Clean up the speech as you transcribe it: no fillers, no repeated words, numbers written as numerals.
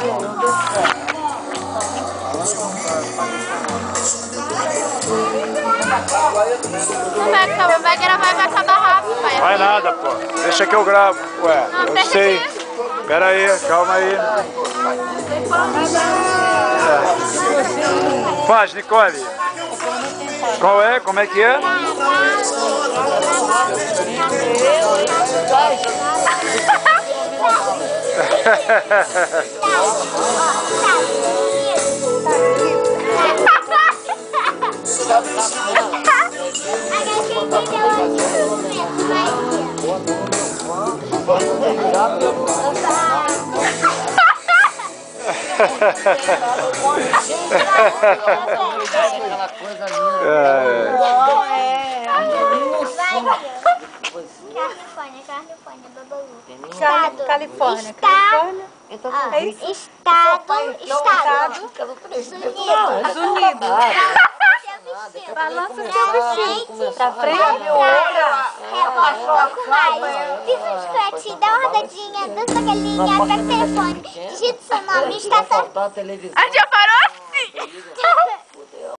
Não vai acabar, vai gravar e vai acabar rápido, pai. Vai nada, pô. Deixa que eu gravo. Ué, não, eu sei. Pera aí, calma aí. Faz, Nicole. Qual é? Como é que é? Califórnia. Estados Unidos. Balança seu vestido. Pra frente, rebola um pouco mais. Pisa um scratch, dá uma rodadinha, dança galinha, pega o telefone, digita seu nome, estação. A gente já parou?